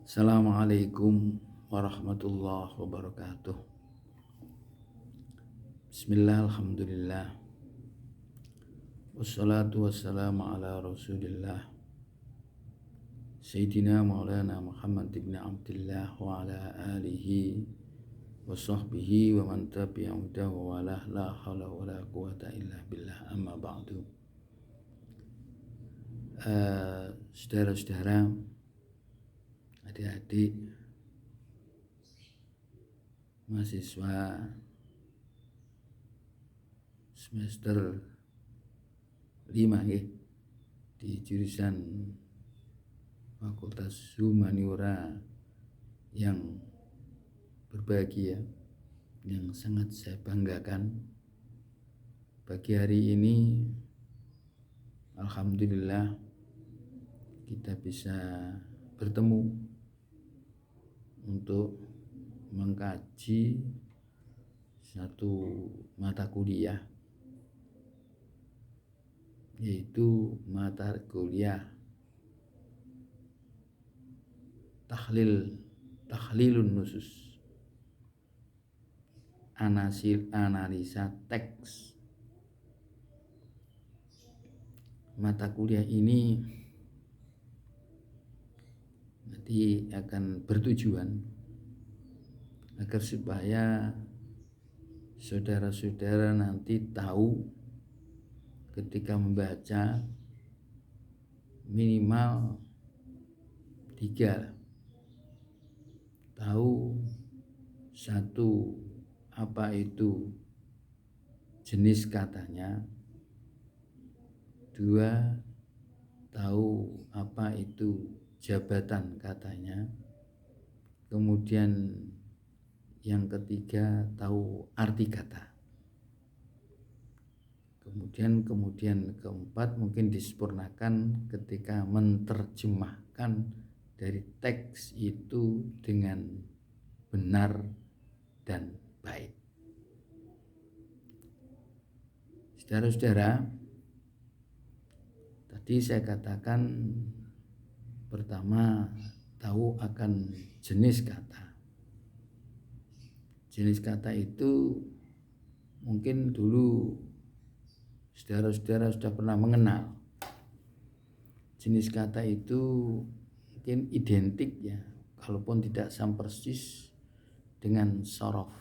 Assalamualaikum warahmatullahi wabarakatuh. Bismillah, alhamdulillah. Wassalatu wassalamu ala rasulillah Sayyidina maulana Muhammad ibn Abdillah wa ala alihi wa sahbihi wa man tabi'ahum wa la hawla wa la quwata illa billah, amma ba'du. Saudara-saudara, adik-adik mahasiswa semester 5 di jurusan Fakultas Humaniora yang berbahagia, yang sangat saya banggakan. Pagi hari ini alhamdulillah kita bisa bertemu untuk mengkaji satu mata kuliah, yaitu mata kuliah tahlilun nusus, analisa teks. Mata kuliah ini nanti akan bertujuan agar supaya saudara-saudara nanti tahu ketika membaca minimal 3, tahu 1, apa itu jenis katanya, 2, tahu apa itu jabatan katanya, kemudian yang ketiga tahu arti kata, kemudian keempat mungkin disempurnakan ketika menerjemahkan dari teks itu dengan benar dan baik. Saudara-saudara, tadi saya katakan pertama tahu akan jenis kata. Jenis kata itu mungkin dulu saudara-saudara sudah pernah mengenal. Jenis kata itu mungkin identik ya, kalaupun tidak sama persis dengan sorof,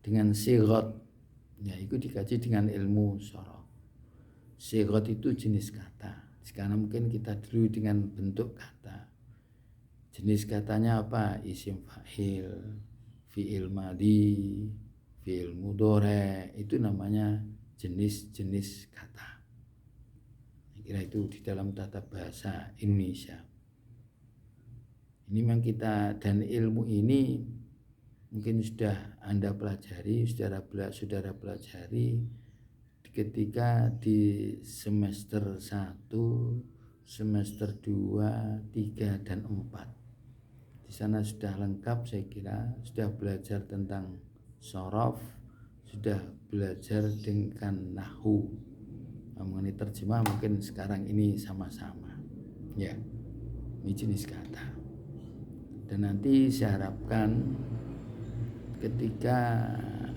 dengan sigot. Ya, itu dikaji dengan ilmu sorof. Sigot itu jenis kata. Sekarang mungkin kita dulu dengan bentuk kata. Jenis katanya apa? Isim fa'il, fi'il madhi, fi'il mudhari, itu namanya jenis-jenis kata. Saya kira itu di dalam tata bahasa Indonesia. Ini memang kita, dan ilmu ini mungkin sudah Anda pelajari, saudara pelajari ketika di semester 1, semester 2, 3, dan 4. Di sana sudah lengkap, saya kira sudah belajar tentang sorof, sudah belajar dengan nahwu. Mengenai terjemah mungkin sekarang ini sama-sama. Ya, ini jenis kata. Dan nanti saya harapkan ketika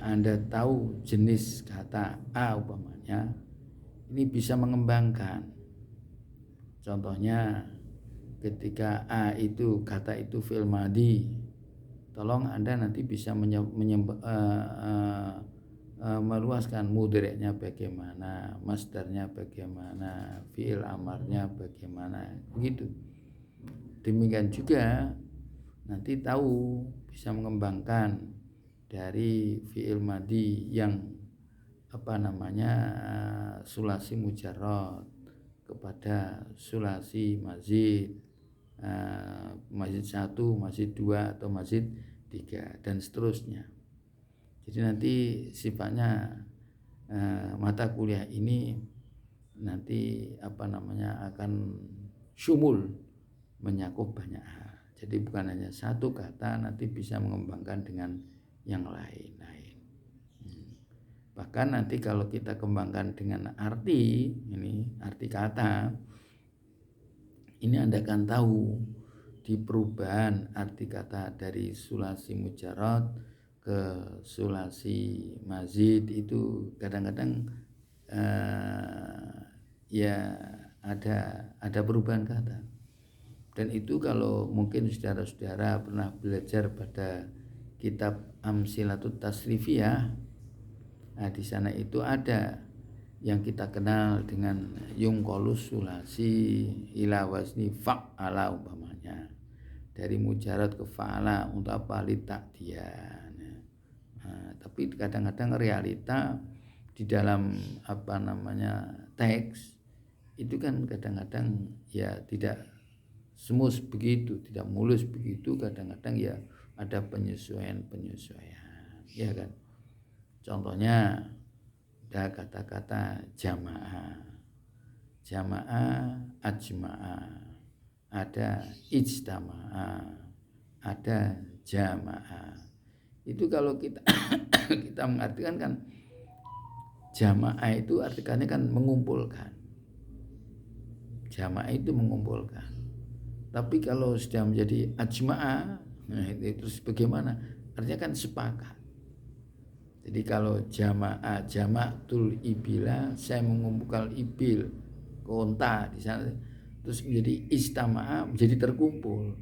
Anda tahu jenis kata A umpamanya, ini bisa mengembangkan. Contohnya ketika A itu kata itu fi'il madhi, tolong Anda nanti bisa meluaskan mudhari'nya bagaimana, masdarnya bagaimana, fi'il amarnya bagaimana, begitu. Demikian juga nanti tahu bisa mengembangkan dari fi'il madhi yang sulasi mujarrad kepada sulasi mazid, mazid 1, mazid 2 atau mazid 3 dan seterusnya. Jadi nanti sifatnya mata kuliah ini nanti akan syumul, menyakup banyak hal. Jadi bukan hanya satu kata, nanti bisa mengembangkan dengan yang lain-lain. Bahkan nanti kalau kita kembangkan dengan arti kata, ini Anda akan tahu di perubahan arti kata dari sulasi mujarad ke sulasi mazid itu kadang-kadang ya ada perubahan kata. Dan itu kalau mungkin saudara-saudara pernah belajar pada kitab Amsilatut Tasrifiyah, nah di sana itu ada yang kita kenal dengan yungkolus sulasi ila wazni fa'ala umpamanya, dari mujarad ke fa'ala untuk apa, litakdian. Tapi kadang-kadang realita di dalam teks itu kan kadang-kadang ya tidak semus begitu, tidak mulus begitu, kadang-kadang ya ada penyesuaian, ya kan. Contohnya ada kata-kata jamaah, ajmaah, ada ijtamaah, ada jamaah. Itu kalau kita kita mengartikan kan jamaah itu artikannya kan mengumpulkan. Jamaah itu mengumpulkan. Tapi kalau sudah menjadi ajma'ah, nah itu bagaimana? Artinya kan sepakat. Jadi kalau jama'atul ibila, saya mengumpulkan ibil, unta di sana, terus menjadi istama'ah, menjadi terkumpul.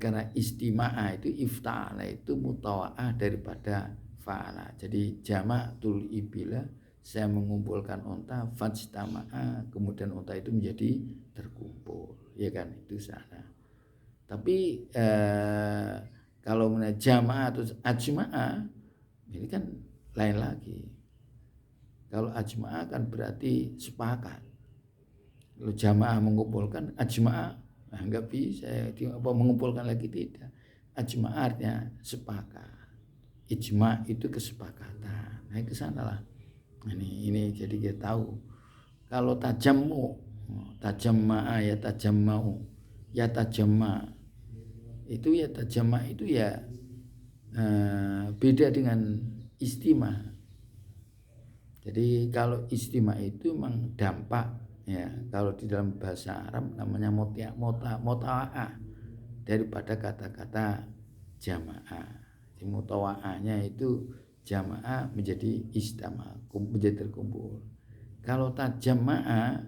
Karena istima'ah itu ifta'ala itu mutawa'ah daripada fa'ala. Jadi jama'atul ibila, saya mengumpulkan unta, fajtama'a, kemudian unta itu menjadi terkumpul, ya kan, itu sana. Tapi kalau jamaah atau ajmaah ini kan lain lagi. Kalau ajmaah kan berarti sepakat. Kalau jamaah mengumpulkan, ajmaah nggak bisa mengumpulkan lagi, tidak. Ajmaah artinya sepakat. Ijma itu kesepakatan. Nah ke sana lah. Ini jadi kita tahu kalau tajamma ya tajammau ya tajamma itu ya beda dengan istima. Jadi kalau istima itu memang dampak ya, kalau di dalam bahasa Arab namanya mutawa'ah daripada kata-kata jamaah. Mutawa'ahnya itu jamaah menjadi istama, menjadi terkumpul. Kalau tajamma'a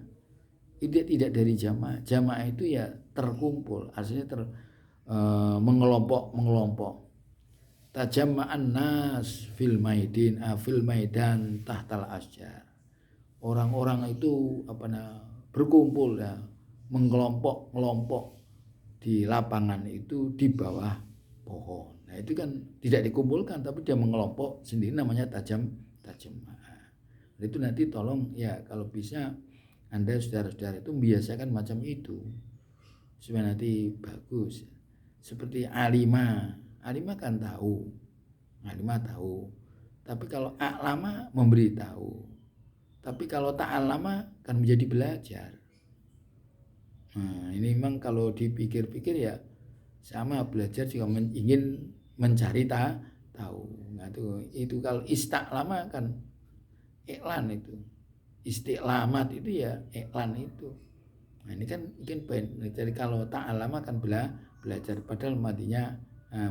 tidak dari jamaah. Jamaah itu ya terkumpul, artinya mengelompok. Tajamma'an nas fil maidan tahtal asjar. Orang-orang itu berkumpul ya, mengelompok di lapangan itu di bawah pohon. Nah itu kan tidak dikumpulkan tapi dia mengelompok sendiri, namanya tajama'ah. Itu nanti tolong ya kalau bisa Anda saudara-saudara itu membiasakan macam itu supaya nanti bagus. Seperti alima kan tahu, tapi kalau a'lama memberitahu, tapi kalau ta'allama kan menjadi belajar. Nah ini memang kalau dipikir-pikir ya sama, belajar juga ingin mencari tahu. Nah itu kalau istiqlama kan iklan, itu istiqlamat itu ya iklan itu. Nah ini kan jadi kalau ta'allama kan belajar, padahal matinya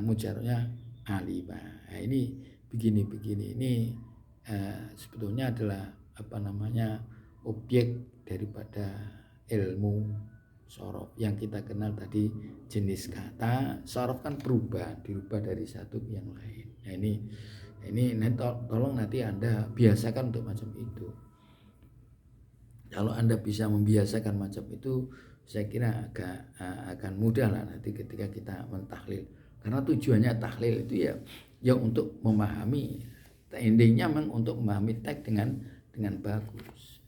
mujarnya alima. Nah ini begini ini sebetulnya adalah objek daripada ilmu sorof yang kita kenal tadi. Jenis kata sorof kan dirubah dari satu ke yang lain. Nah ini tolong nanti Anda biasakan untuk macam itu. Kalau Anda bisa membiasakan macam itu, saya kira akan mudah lah nanti ketika kita mentahlil. Karena tujuannya tahlil itu ya untuk memahami, endingnya memang untuk memahami teks dengan bagus.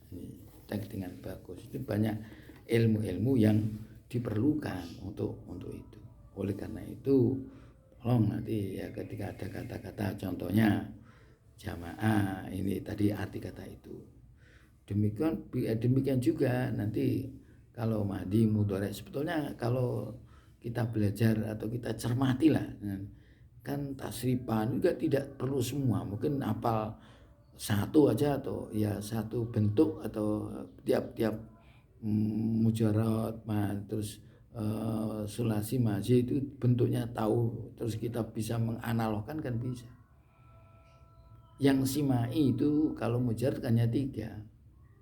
Teks dengan bagus itu banyak ilmu-ilmu yang diperlukan untuk itu. Oleh karena itu, tolong nanti ya ketika ada kata-kata contohnya jamaah, ini tadi arti kata itu. Demikian juga nanti kalau madi mudhari, sebetulnya kalau kita belajar atau kita cermati lah, kan tasrifan juga tidak perlu semua, mungkin hafal satu aja atau ya satu bentuk atau tiap mujarad, terus sulasi mazi itu bentuknya tahu, terus kita bisa menganalogkan kan bisa. Yang simai itu kalau mujarad hanya 3,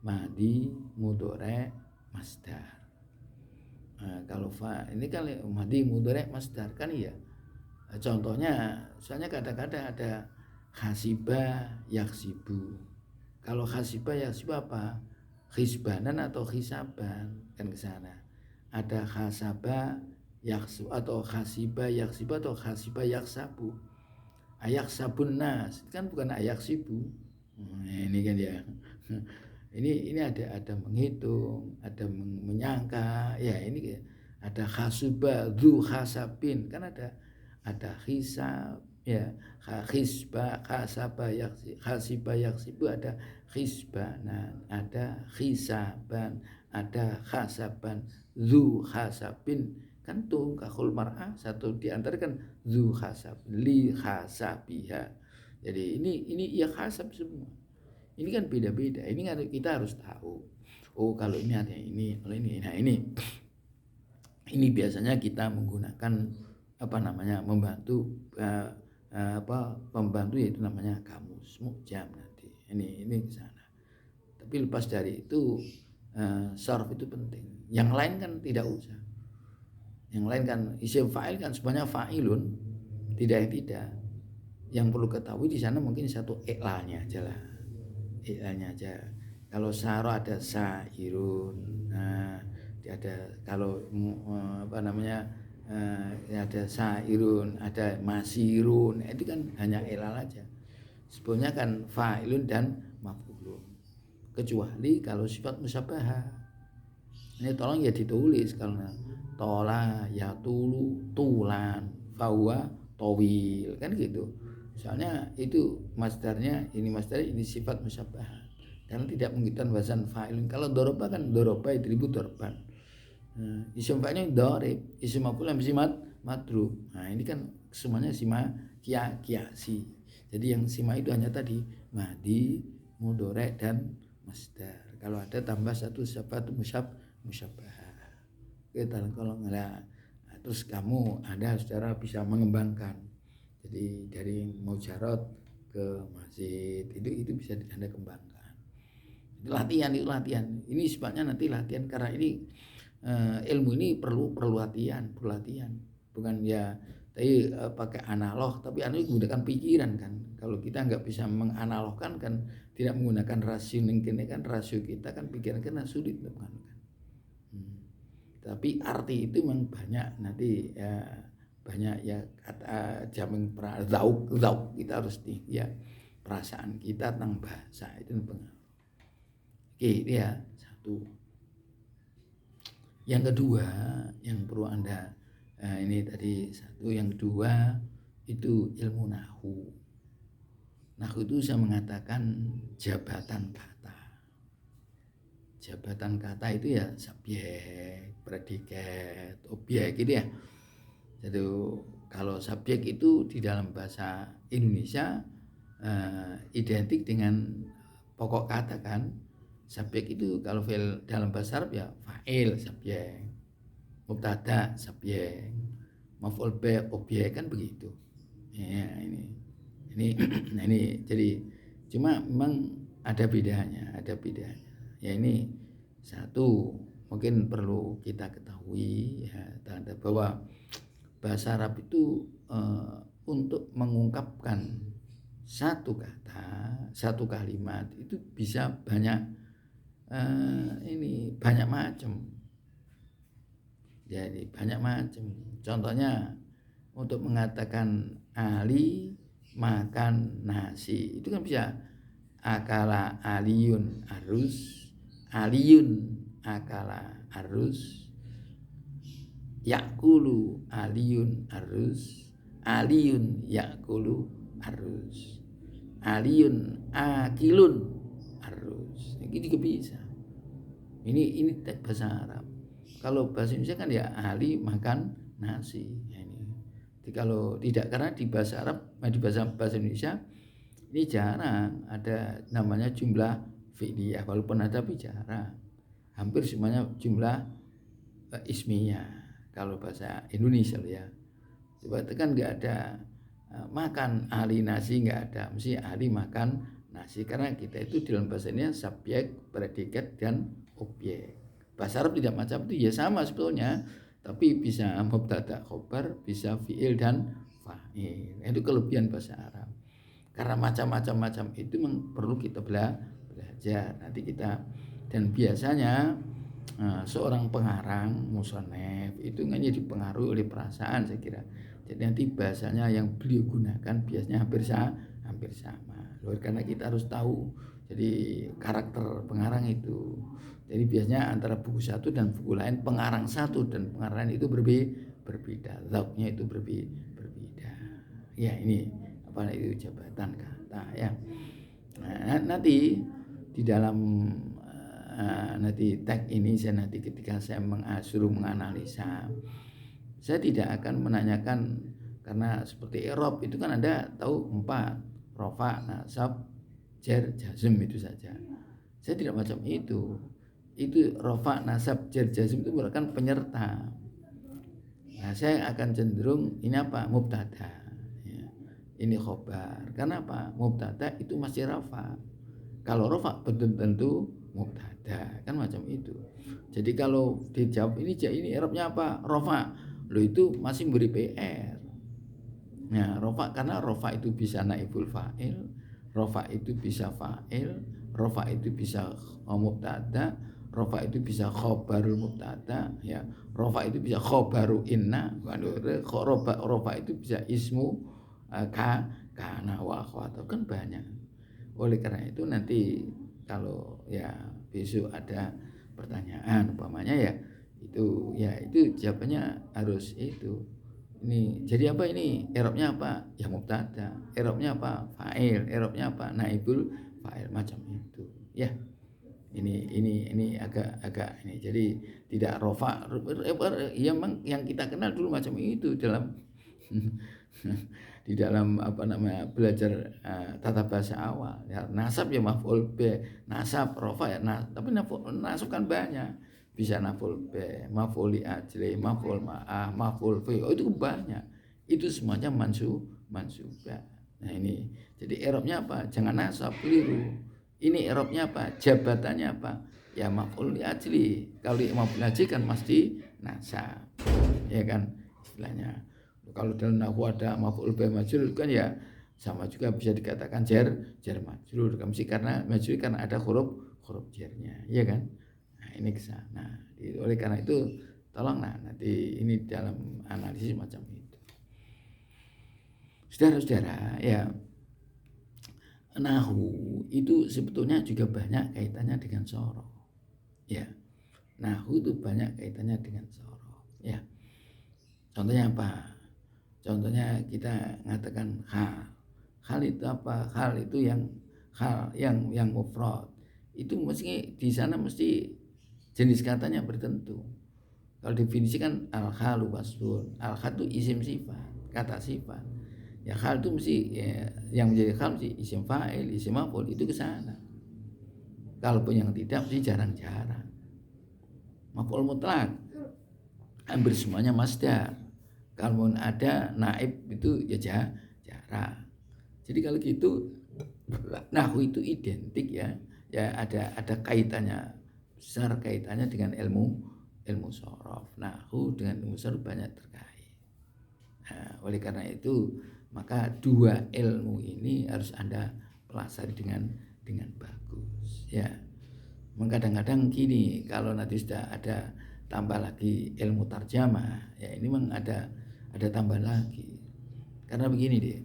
madi, mudhari, masdar. Nah, kalau ini kan madi, mudhari, masdar kan iya. Contohnya, misalnya kata-kata ada khasiba, yaksibu. Kalau khasiba, yaksibu apa? Khisbanan atau khisaban, kan ke sana. Ada khasaba, yaksu atau khasiba, yaksibu atau khasiba, yaksabu. Ayak sabun nas kan bukan ayak sibu. Ini kan ya. Ini ada menghitung, ada menyangka. Ya ini ada khasuba, dzu khasabin kan ada hisab ya, khisba, khasaba, khasiba, yaksibu, ada khisbanan, ada khisaban, ada khasaban, dzu khasabin kan tuh kakul mar'ah satu di antara kan zu khasab li khasabiha. Jadi ini ya khasab semua. Ini kan beda-beda. Ini kita harus tahu. Oh kalau ini ada ini, kalau ini. Nah ini biasanya kita menggunakan membantu pembantu yaitu namanya kamus mu'jam nanti. Ini ke sana. Tapi lepas dari itu sarf itu penting. Yang lain kan tidak usah. Yang lain kan isim fa'il kan sebenarnya fa'ilun, tidak. Yang perlu ketahui di sana mungkin satu i'lanya aja lah. I'lanya aja. Kalau saro ada sa'irun. Nah, ada kalau ada sa'irun, ada masirun. Itu kan hanya i'lal aja. Sebenarnya kan fa'ilun dan maf'ulun. Kecuali kalau sifat musyabahah. Ini tolong ya ditulis kalau tola ya tulu tulan fawa towil kan gitu. Soalnya itu masdarnya, ini sifat musyabah karena tidak menggunakan wazan fa'ilun. Kalau doroba kan doroba idribu doroban. Isim fa'ilnya dorib, isim maf'ul yang simat madrub. Nah ini kan semuanya sima kiasi. Jadi yang sima itu hanya tadi madi, mudhari dan masdar. Kalau ada tambah satu sifat musyabah. Kita kalau terus kamu ada secara bisa mengembangkan. Jadi dari mujarad ke masjid itu bisa Anda kembangkan. Latihan. Ini sifatnya nanti latihan karena ini ilmu ini perlu latihan. Bukan ya tadi pakai analog, tapi analog menggunakan pikiran kan. Kalau kita nggak bisa menganalogkan kan, tidak menggunakan rasio kan rasio kita kan pikiran kita sulit untuk menggunakan. Tapi arti itu memang banyak nanti ya, banyak ya kata jamin zauk kita harus ya perasaan kita tentang bahasa itu pengaruh. Oke itu ya satu. Yang kedua yang perlu Anda ini tadi satu, yang kedua itu ilmu nahwu. Nahwu itu saya mengatakan jabatan kata. Jabatan kata itu ya subjek, predikat, objek gitu ya. Jadi kalau subjek itu di dalam bahasa Indonesia identik dengan pokok kata kan. Subjek itu kalau fil dalam bahasa Arab ya fa'il subjek, mubtada subjek, maf'ul bih objek kan begitu. Ya ini nah ini jadi cuma memang ada bedanya. Ya ini satu mungkin perlu kita ketahui ya bahwa bahasa Arab itu untuk mengungkapkan satu kata, satu kalimat itu bisa banyak banyak macam. Jadi banyak macam. Contohnya untuk mengatakan Ali makan nasi itu kan bisa akala aliyun arus, aliyun akala arus, yakulu aliyun arus, aliyun yakulu arus, aliyun akilun arus. Ini juga bisa. Ini bahasa Arab. Kalau bahasa Indonesia kan ya Ali makan nasi. Jadi kalau tidak, karena di bahasa Arab, di bahasa Indonesia ini jarang ada namanya jumlah fi'liyah, walaupun ada tapi jarang. Hampir semuanya jumlah ismiyah. kalau bahasa Indonesia ya. Coba itu kan nggak ada makan ahli nasi, nggak ada, mesti ahli makan nasi, karena kita itu dalam bahasa ini subjek, predikat dan objek. Bahasa Arab tidak macam itu ya, sama sebetulnya, tapi bisa mubtada khobar, bisa fiil dan fa'il. Itu kelebihan bahasa Arab. Karena macam-macam itu perlu kita belajar nanti kita. Dan biasanya seorang pengarang musonef itu hanya dipengaruhi oleh perasaan, saya kira. Jadi nanti bahasanya yang beliau gunakan biasanya hampir sama. Karena kita harus tahu jadi karakter pengarang itu. Jadi biasanya antara buku satu dan buku lain, pengarang satu dan pengarang itu berbeda, zauknya itu berbeda. Ya, ini apa itu jabatan kata ya. Nah, nanti di dalam nanti tag ini saya nanti ketika saya suruh menganalisa, saya tidak akan menanyakan, karena seperti i'rab itu kan Anda tahu 4, rafa, nasab, jar, jazm itu saja. Saya tidak macam itu. Itu rafa, nasab, jar, jazm itu merupakan penyerta. Nah, saya akan cenderung ini apa? Mubtada. Ya. Ini khobar. Karena apa? Mubtada itu masih rafa. Kalau rafa tentu mubtada, kan macam itu. Jadi kalau dijawab ini i'rabnya apa? Rafa. Lo itu masih beri PR. Nah, rafa, karena rafa itu bisa naibul fa'il, rafa itu bisa fa'il, rafa itu bisa mubtada, rafa itu bisa khobarul mubtada, ya. Rafa itu bisa khobaru inna, rafa itu bisa ismu kana wa akhwatu, kan banyak. Oleh karena itu nanti kalau ya besok ada pertanyaan umpamanya ya itu jawabannya harus itu. Ini jadi apa ini? I'rabnya apa? Ya mubtada. I'rabnya apa? Fa'il. I'rabnya apa? Naibul fa'il, macam itu. Ya. Ini agak ini. Jadi tidak rofa. Ya memang yang kita kenal dulu macam itu dalam di dalam belajar tata bahasa awal. Ya, nasab ya maf'ul bi, nasab rofa ya. Tapi nasab kan banyak. Bisa maf'ul bi, maf'ul li ajli, maf'ul ma'ah, maf'ul fi. Oh, itu banyak. Itu semuanya mansubah. Nah, ini. Jadi i'rabnya apa? Jangan nasab, keliru. Ini i'rabnya apa? Jabatannya apa? Ya maf'ul li ajli. Kalau maf'ul li ajli kan mesti nasab. Ya kan istilahnya. Kalau dalam nahwu ada maf'ul bi majrur kan ya sama juga bisa dikatakan jar majrur. Mesti karena majrur karena ada huruf jarnya, ya kan? Nah, ini ke sana. Oleh karena itu tolonglah nanti ini dalam analisis macam itu. Saudara-saudara, ya nahwu itu sebetulnya juga banyak kaitannya dengan sorof. Ya. Nahwu itu banyak kaitannya dengan sorof, ya. Contohnya apa? Contohnya kita mengatakan hal. Hal itu apa? Hal itu yang mufrad. Itu mesti di sana mesti jenis katanya bertentu. Kalau definisi kan al-halu wasfun. Al-hal itu isim sifat, kata sifat. Ya hal itu mesti ya, yang menjadi hal mesti isim fa'il, isim maf'ul, itu ke sana. Kalaupun yang tidak mesti jarang-jarang. Maf'ul mutlak hampir semuanya masdar. Kalau ada naib itu ya jarang. Jadi kalau gitu nahwu itu identik ya ada kaitannya besar, kaitannya dengan ilmu sorof. Nahwu dengan ilmu sorof banyak terkait. Nah, oleh karena itu maka dua ilmu ini harus Anda pelajari dengan bagus ya. Kadang-kadang gini, kalau nanti sudah ada tambah lagi ilmu tarjamah ya, ini memang ada tambah lagi. Karena begini deh,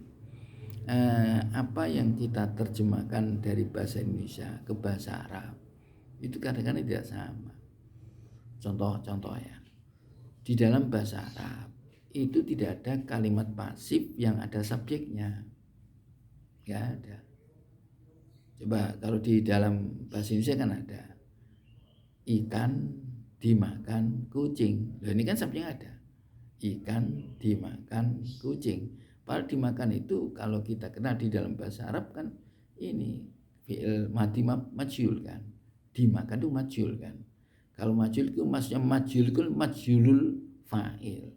apa yang kita terjemahkan dari bahasa Indonesia ke bahasa Arab itu kadang-kadang tidak sama. Contoh ya, di dalam bahasa Arab itu tidak ada kalimat pasif yang ada subjeknya, nggak ada. Coba kalau di dalam bahasa Indonesia kan ada ikan dimakan kucing. Loh, ini kan subjeknya ada. Ikan dimakan kucing. Padahal dimakan itu kalau kita kenal di dalam bahasa Arab kan ini fi'il madi majhul kan. Dimakan itu majhul kan. Kalau majhul itu maksudnya majhul itu majhulul fa'il.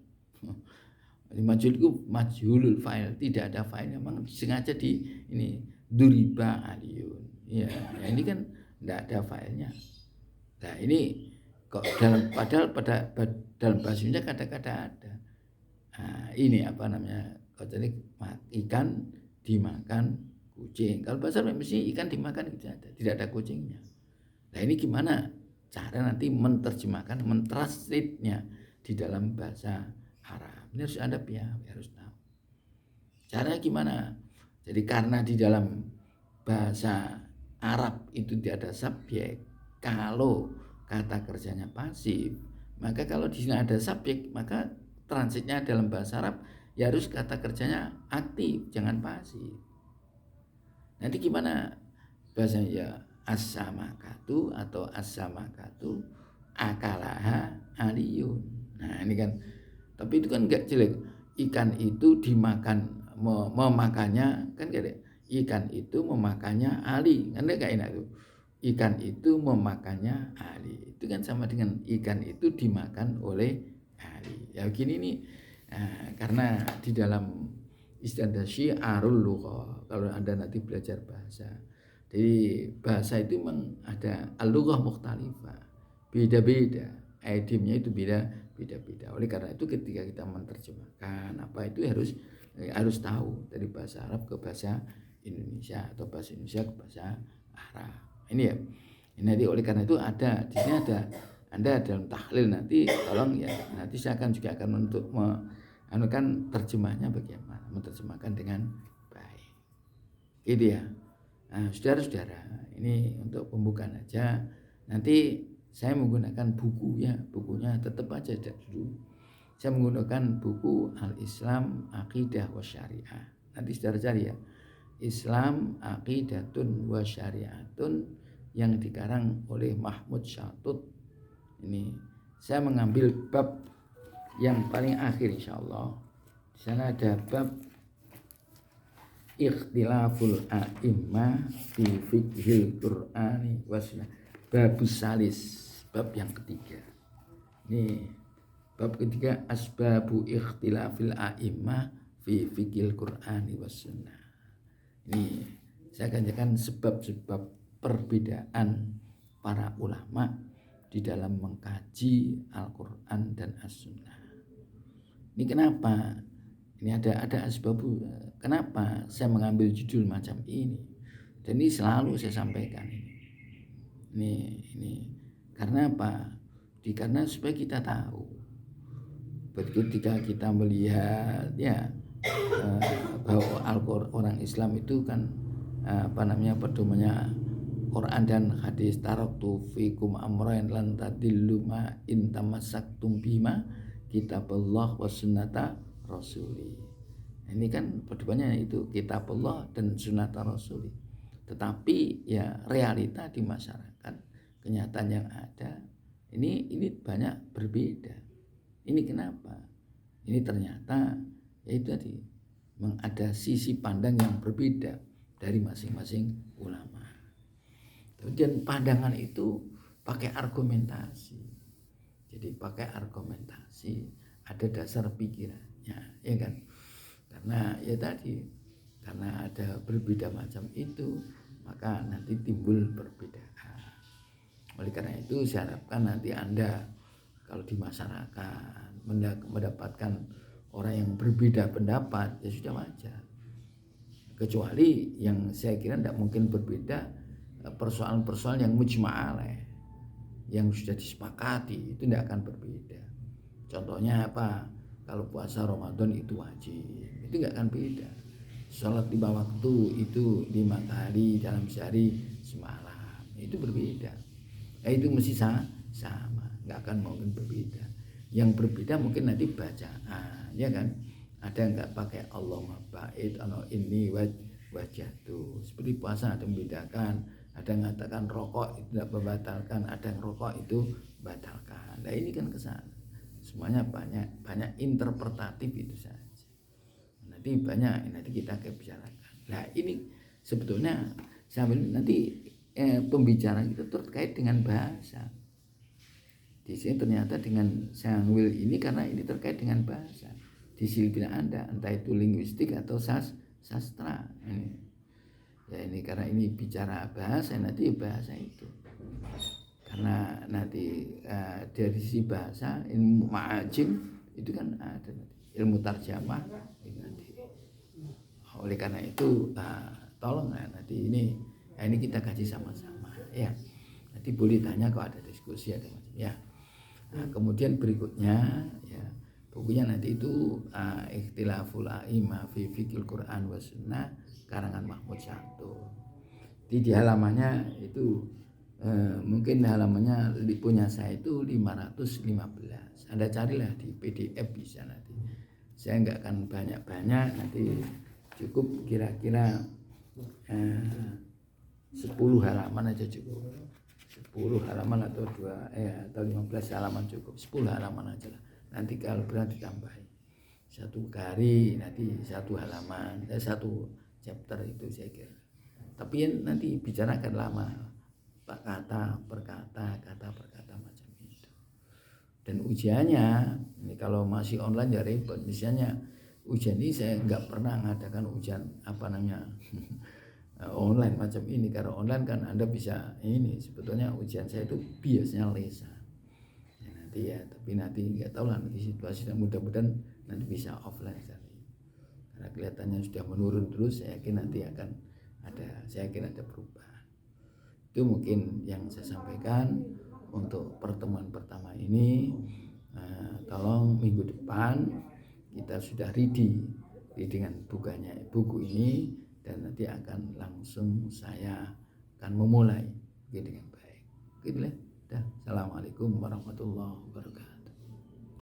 Majhul itu majhulul fa'il, tidak ada fa'il, memang sengaja di ini duriba aliyun. Ya, ini kan tidak ada fa'ilnya. Nah ini kok padahal dalam bahasa Indonesia kadang-kadang ada. Nah, ini apa namanya? Kalau tadi ikan dimakan kucing. Kalau bahasa Arab mesti ikan dimakan itu ada, tidak ada kucingnya. Nah ini gimana cara nanti menerjemahkan, mentranslate-nya di dalam bahasa Arab? Ini harus ada pihak, harus tahu. Caranya gimana? Jadi karena di dalam bahasa Arab itu tidak ada subjek, kalau kata kerjanya pasif, maka kalau di sini ada subjek, maka transitnya dalam bahasa Arab ya harus kata kerjanya aktif, jangan pasif. Nanti gimana bahasanya ya as-samakatu atau as-samakatu akalaha aliyun. Nah ini kan, tapi itu kan enggak jelek. Ikan itu dimakan, memakannya kan enggak ada. Ikan itu memakannya Ali, kan enggak enak tuh. Ikan itu memakannya Ali, itu kan sama dengan ikan itu dimakan oleh Ali. Ya begini nih, karena di dalam istilah syiarul lughah, kalau Anda nanti belajar bahasa, jadi bahasa itu memang ada al-lughah mukhtalifah, beda-beda, idiomnya itu beda-beda. Oleh karena itu ketika kita menerjemahkan apa itu harus tahu dari bahasa Arab ke bahasa Indonesia atau bahasa Indonesia ke bahasa Arab. Ini ya. Ini nanti oleh karena itu ada di sini ada Anda dalam tahlil nanti tolong ya, nanti saya juga akan untuk anukan terjemahnya bagaimana, menerjemahkan dengan baik. Gitu ya. Nah, saudara-saudara, ini untuk pembukaan aja. Nanti saya menggunakan buku ya, bukunya tetap aja dulu. Saya menggunakan buku Al-Islam Aqidah wa Syariah. Nanti saudara cari ya. Islam Aqidatun wa Syariatun yang dikarang oleh Mahmud Syatut. Ini saya mengambil bab yang paling akhir insyaallah. Di sana ada bab ikhtilaful a'immah fi fiqhil Qur'ani wa sunnah. Babus salis, bab yang ketiga. Ini bab ketiga asbabu ikhtilafil a'immah fi fiqhil Qur'ani wa sunnah. Ini saya akan sebab-sebab perbedaan para ulama di dalam mengkaji Al-Quran dan As-Sunnah. Ini kenapa? Ini ada asbab. Kenapa saya mengambil judul macam ini? Dan ini selalu saya sampaikan ini. Karena apa? Karena supaya kita tahu. Ketika kita melihat ya bahwa Al-Quran, orang Islam itu kan pedomannya Quran dan hadis. Taraktu fikum amrayn lan tadillu ma in tamassaktum bima kitabullah wa sunnata rasuli. Ini kan pedomannya itu kitabullah dan sunnata rasuli. Tetapi ya realita di masyarakat, kenyataan yang ada ini banyak berbeda. Ini kenapa? Ini ternyata yaitu tadi ada sisi pandang yang berbeda dari masing-masing ulama. Kemudian pandangan itu pakai argumentasi. Jadi pakai argumentasi, ada dasar pikirannya, ya kan? Karena ya tadi, karena ada berbeda macam itu, maka nanti timbul perbedaan. Oleh karena itu saya harapkan nanti Anda kalau di masyarakat mendapatkan orang yang berbeda pendapat, ya sudah wajar. Kecuali yang saya kira tidak mungkin berbeda persoalan-persoalan yang mujma'alaih, yang sudah disepakati, itu tidak akan berbeda. Contohnya apa? Kalau puasa Ramadan itu wajib, itu tidak akan beda. Sholat 5 waktu itu 5 kali dalam sehari semalam, itu berbeda. Itu mesti sama, nggak akan mungkin berbeda. Yang berbeda mungkin nanti bacaan, ya kan? Ada yang nggak pakai Allahumma ba'id atau ini wajah tuh. Seperti puasa ada yang membedakan, ada yang mengatakan rokok itu tidak membatalkan, ada yang rokok itu batalkan. Nah ini kan kesana. Semuanya banyak interpretatif itu saja. Nanti kita bicarakan. Nah ini sebetulnya sambil nanti pembicaraan kita terkait dengan bahasa. Di sini ternyata dengan Sangwil ini karena ini terkait dengan bahasa. Disiplin Anda, entah itu linguistik atau sastra. Ini karena ini bicara bahasa, nanti bahasa itu. Karena nanti dari sisi bahasa, ilmu ma'ajim itu kan ada nanti. Ilmu tarjamah itu nanti. Oleh karena itu tolong nanti ini kita kaji sama-sama ya. Nanti boleh tanya kalau ada diskusi ada macam ya. Kemudian berikutnya ya bukunya nanti itu Ikhtilaful A'imah fi Fiqhil Quran wa Sunnah karangan Mahmud Syahto. Di halamannya itu mungkin halamannya punya saya itu 515. Anda carilah di PDF bisa nanti. Saya nggak akan banyak-banyak, nanti cukup kira-kira 10 halaman aja cukup. 10 halaman atau 15 halaman cukup. 10 halaman aja lah. Nanti kalau berarti ditambahin. Satu hari nanti 1 halaman, 1 chapter itu saya kira. Tapi nanti bicarakan lama. Kata per kata macam itu. Dan ujiannya ini kalau masih online ya repot. Misalnya ujian ini saya nggak pernah mengadakan ujian online macam ini. Karena online kan Anda bisa ini sebetulnya ujian saya itu biasanya lesan ya, nanti ya, tapi nanti nggak tahu lah nanti situasinya, mudah-mudahan nanti bisa offline tadi. Karena kelihatannya sudah menurun terus, saya yakin nanti akan ada perubahan. Itu mungkin yang saya sampaikan untuk pertemuan pertama ini. Tolong minggu depan kita sudah ready dengan buku ini, dan nanti akan langsung saya akan memulai dengan baik. Gitu lah. Assalamualaikum warahmatullahi wabarakatuh.